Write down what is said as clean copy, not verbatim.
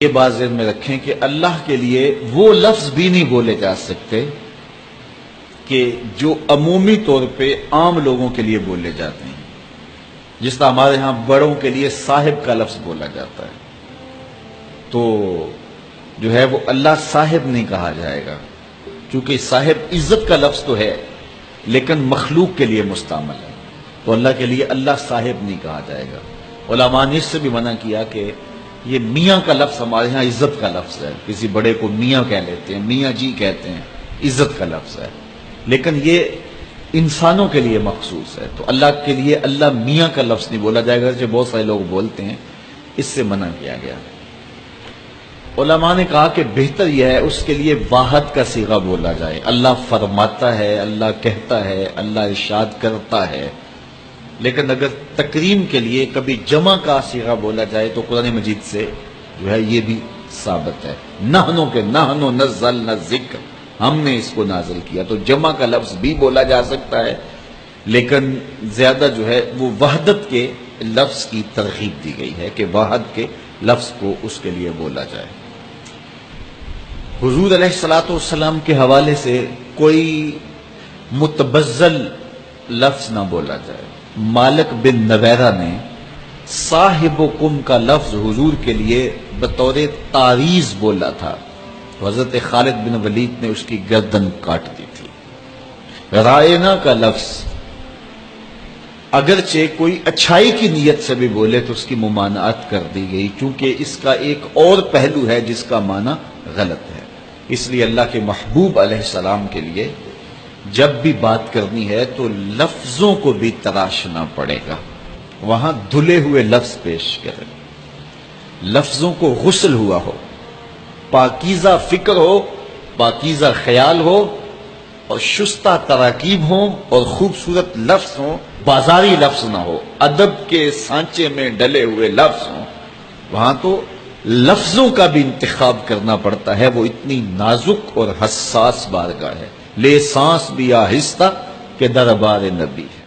یہ بات ذہن میں رکھیں کہ اللہ کے لیے وہ لفظ بھی نہیں بولے جا سکتے کہ جو عمومی طور پہ عام لوگوں کے لیے بولے جاتے ہیں. جس طرح ہمارے ہاں بڑوں کے لیے صاحب کا لفظ بولا جاتا ہے، تو جو ہے وہ اللہ صاحب نہیں کہا جائے گا، چونکہ صاحب عزت کا لفظ تو ہے لیکن مخلوق کے لیے مستعمل ہے، تو اللہ کے لیے اللہ صاحب نہیں کہا جائے گا. علماء نے اس سے بھی منع کیا کہ یہ میاں کا لفظ ہمارے ہاں عزت کا لفظ ہے، کسی بڑے کو میاں کہہ لیتے ہیں، میاں جی کہتے ہیں، عزت کا لفظ ہے، لیکن یہ انسانوں کے لیے مخصوص ہے. تو اللہ کے لیے اللہ میاں کا لفظ نہیں بولا جائے گا، جو بہت سارے لوگ بولتے ہیں، اس سے منع کیا گیا. علماء نے کہا کہ بہتر یہ ہے اس کے لیے واحد کا صیغہ بولا جائے، اللہ فرماتا ہے، اللہ کہتا ہے، اللہ ارشاد کرتا ہے. لیکن اگر تکریم کے لیے کبھی جمع کا صیغہ بولا جائے تو قرآن مجید سے جو ہے یہ بھی ثابت ہے. نحنو کے نحنو نزلنا الذکر، ہم نے اس کو نازل کیا، تو جمع کا لفظ بھی بولا جا سکتا ہے، لیکن زیادہ جو ہے وہ وحدت کے لفظ کی ترغیب دی گئی ہے کہ وحد کے لفظ کو اس کے لیے بولا جائے. حضور علیہ الصلوۃ والسلام کے حوالے سے کوئی متبذل لفظ نہ بولا جائے. مالک بن نویرہ نے صاحبکم کا لفظ حضور کے لیے بطور تعریض بولا تھا، حضرت خالد بن ولید نے اس کی گردن کاٹ دی تھی. رائنا کا لفظ اگرچہ کوئی اچھائی کی نیت سے بھی بولے تو اس کی ممانعت کر دی گئی، کیونکہ اس کا ایک اور پہلو ہے جس کا معنی غلط ہے. اس لیے اللہ کے محبوب علیہ السلام کے لیے جب بھی بات کرنی ہے تو لفظوں کو بھی تراشنا پڑے گا، وہاں دھلے ہوئے لفظ پیش کریں، لفظوں کو غسل ہوا ہو، پاکیزہ فکر ہو، پاکیزہ خیال ہو، اور شستہ تراکیب ہوں، اور خوبصورت لفظ ہوں، بازاری لفظ نہ ہو، ادب کے سانچے میں ڈلے ہوئے لفظ ہوں. وہاں تو لفظوں کا بھی انتخاب کرنا پڑتا ہے، وہ اتنی نازک اور حساس بارگاہ ہے. لے سانس بھی آہستہ کہ دربار نبی ہے.